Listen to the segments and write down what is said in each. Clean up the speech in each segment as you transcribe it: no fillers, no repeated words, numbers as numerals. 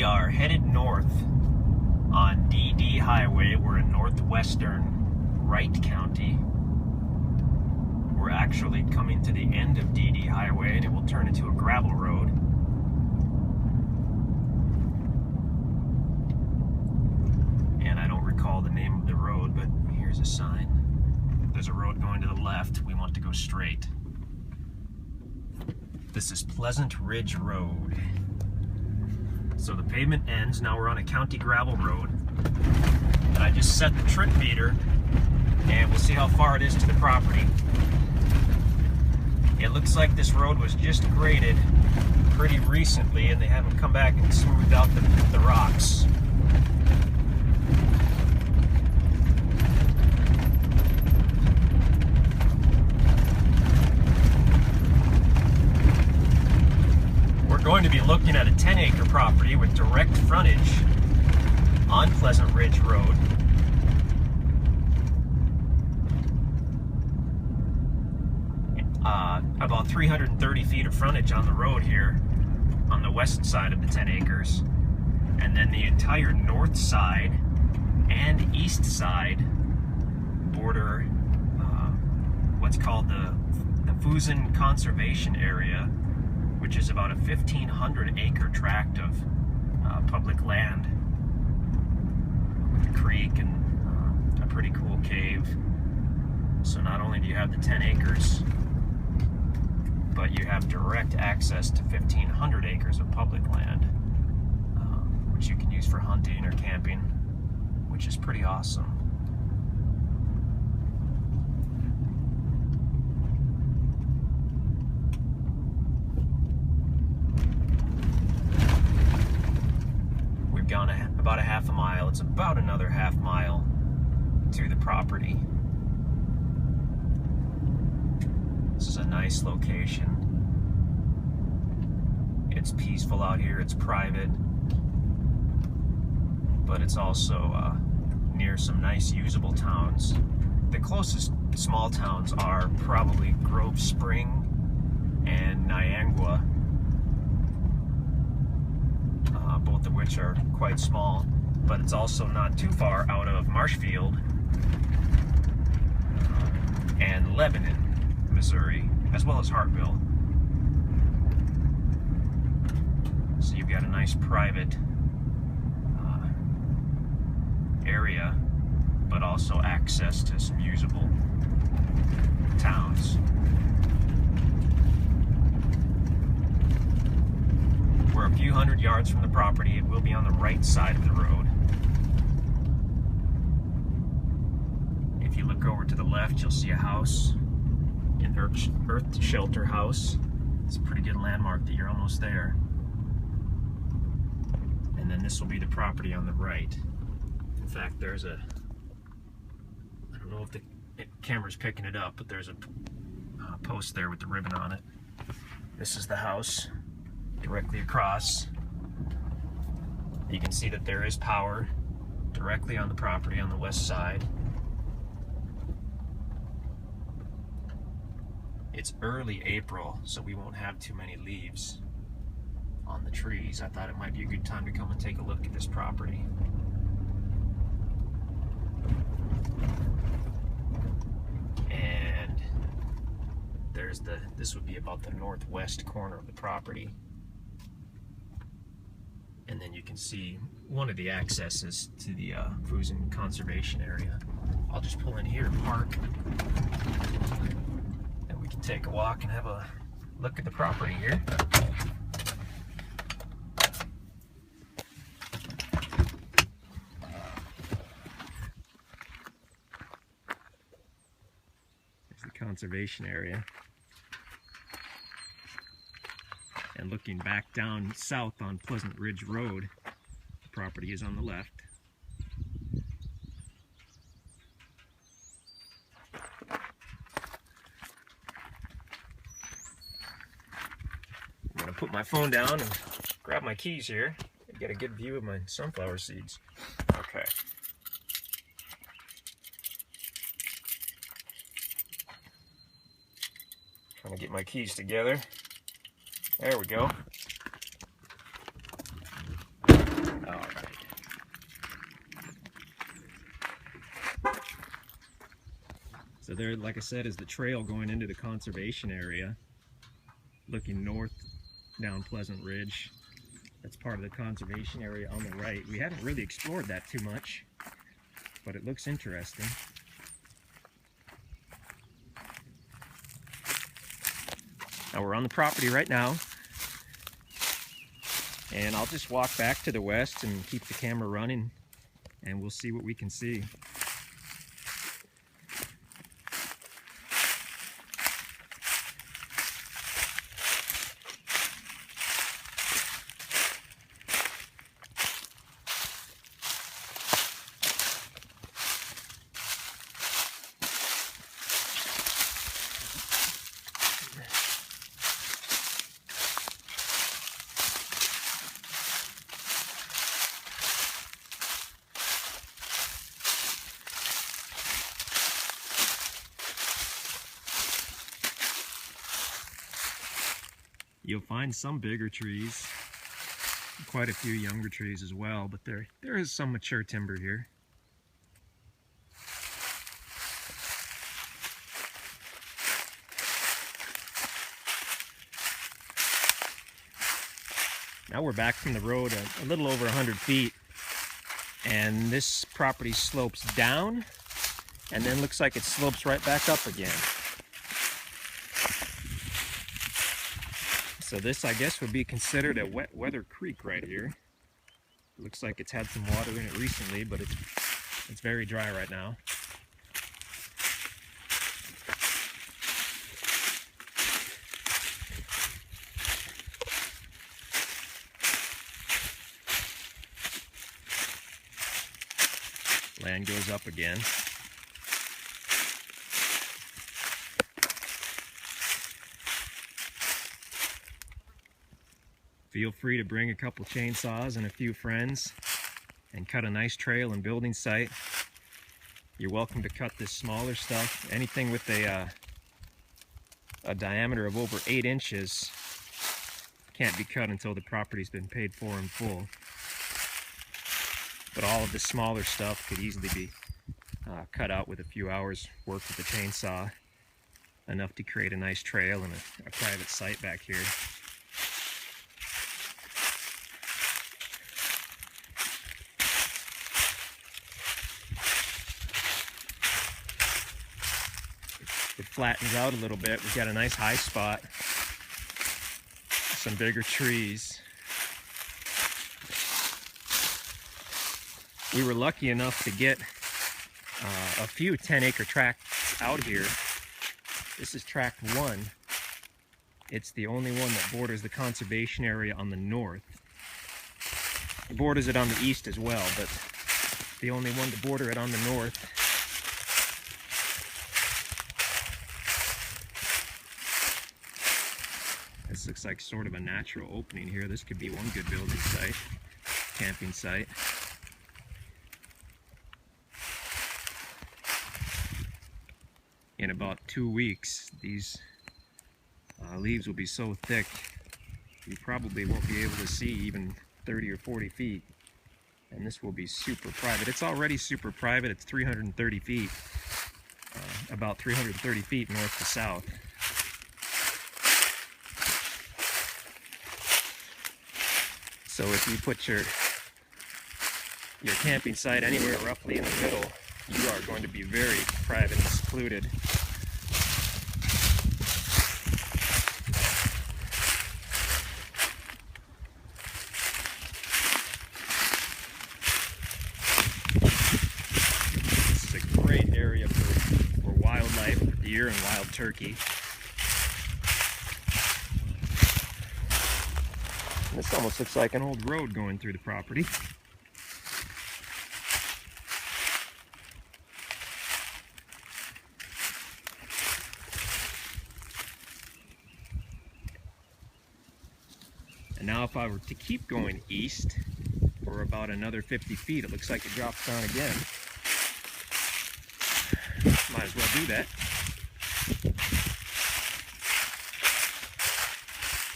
We are headed north on DD Highway. We're in northwestern Wright County. We're actually coming to the end of DD Highway and it will turn into a gravel road. And I don't recall the name of the road, but here's a sign. There's a road going to the left. We want to go straight. This is Pleasant Ridge Road. So the pavement ends. Now we're on a county gravel road. And I just set the trip meter and we'll see how far it is to the property. It looks like this road was just graded pretty recently and they haven't come back and smoothed out the rocks. We're going to be looking at a 10-acre property with direct frontage on Pleasant Ridge Road. About 330 feet of frontage on the road here on the west side of the 10 acres. And then the entire north side and east side border what's called the Fuson Conservation Area, which is about a 1,500 acre tract of public land with a creek and a pretty cool cave. So not only do you have the 10 acres, but you have direct access to 1,500 acres of public land, which you can use for hunting or camping, which is pretty awesome. We've gone about a half a mile. It's about another half mile to the property. This is a nice location. It's peaceful out here, it's private, but it's also near some nice usable towns. The closest small towns are probably Grove Spring and Niangua, both of which are quite small, but it's also not too far out of Marshfield and Lebanon, Missouri, as well as Hartville. So you've got a nice private area, but also access to some usable towns. We're a few hundred yards from the property. It will be on the right side of the road. If you look over to the left, you'll see a house. An earth shelter house. It's a pretty good landmark that you're almost there. And then this will be the property on the right. In fact, there's a, I don't know if the camera's picking it up, but there's a post there with the ribbon on it. This is the house directly across. You can see that there is power directly on the property on the west side. It's early April, so we won't have too many leaves on the trees. I thought it might be a good time to come and take a look at this property. And there's this would be about the northwest corner of the property. And then you can see one of the accesses to the Fuson Conservation Area. I'll just pull in here and park. Take a walk and have a look at the property here. There's the conservation area. And looking back down south on Pleasant Ridge Road, the property is on the left. Put my phone down and grab my keys here and get a good view of my sunflower seeds. Okay. Trying to get my keys together. There we go. there, like I said, is the trail going into the conservation area, looking north down Pleasant Ridge. That's part of the conservation area on the right. We haven't really explored that too much, but it looks interesting. Now we're on the property right now, and I'll just walk back to the west and keep the camera running, and we'll see what we can see. You'll find some bigger trees, quite a few younger trees as well, but there is some mature timber here. Now we're back from the road a little over 100 feet, and this property slopes down and then looks like it slopes right back up again. So this, I guess, would be considered a wet weather creek right here. Looks like it's had some water in it recently, but it's very dry right now. Land goes up again. Feel free to bring a couple chainsaws and a few friends and cut a nice trail and building site. You're welcome to cut this smaller stuff. Anything with a diameter of over 8 inches can't be cut until the property's been paid for in full. But all of the smaller stuff could easily be cut out with a few hours work with the chainsaw, enough to create a nice trail and a private site back here. It flattens out a little bit. We've got a nice high spot, some bigger trees. We were lucky enough to get a few 10-acre tracts out here. This is Tract 1. It's the only one that borders the conservation area on the north. It borders it on the east as well, but the only one to border it on the north. This looks like sort of a natural opening here. This could be one good building site, camping site. In about 2 weeks, these leaves will be so thick you probably won't be able to see even 30 or 40 feet. And this will be super private. It's already super private. It's 330 feet, about 330 feet north to south. So if you put your camping site anywhere roughly in the middle, you are going to be very private and secluded. This is a great area for wildlife, for deer and wild turkey. This almost looks like an old road going through the property. And now if I were to keep going east for about another 50 feet, it looks like it drops down again. Might as well do that.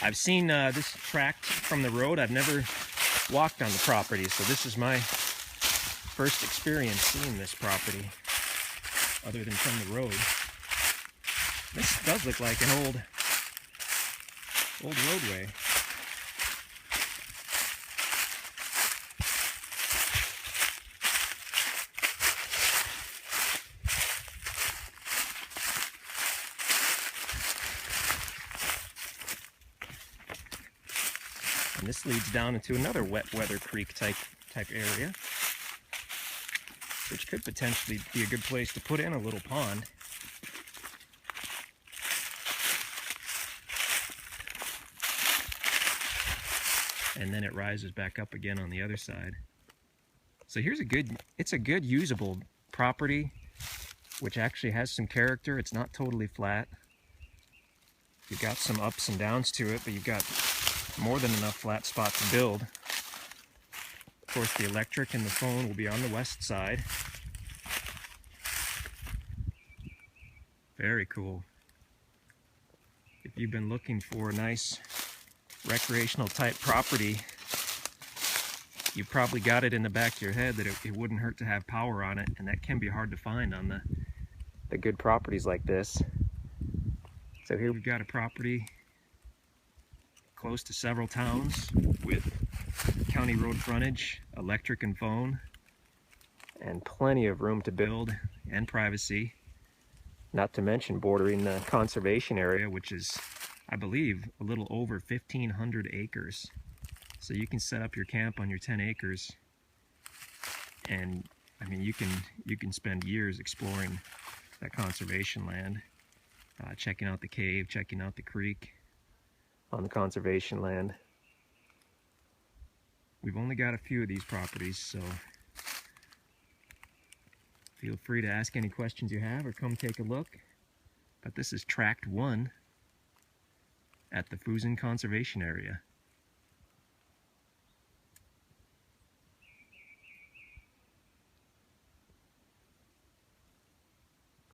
I've seen this tract from the road. I've never walked on the property, so this is my first experience seeing this property other than from the road. This does look like an old roadway. And this leads down into another wet weather creek type area, which could potentially be a good place to put in a little pond. And then it rises back up again on the other side. So here's it's a good usable property, which actually has some character. It's not totally flat. You've got some ups and downs to it, but you've got more than enough flat spot to build. Of course, the electric and the phone will be on the west side. Very cool. If you've been looking for a nice recreational type property, you probably got it in the back of your head that it wouldn't hurt to have power on it, and that can be hard to find on the good properties like this. So here we've got a property close to several towns with county road frontage, electric and phone, and plenty of room to build and privacy. Not to mention bordering the conservation area, which is, I believe, a little over 1,500 acres. So you can set up your camp on your 10 acres, and I mean you can spend years exploring that conservation land, checking out the cave, checking out the creek on the conservation land. We've only got a few of these properties, so feel free to ask any questions you have or come take a look. But this is Tract 1 at the Fuson Conservation Area.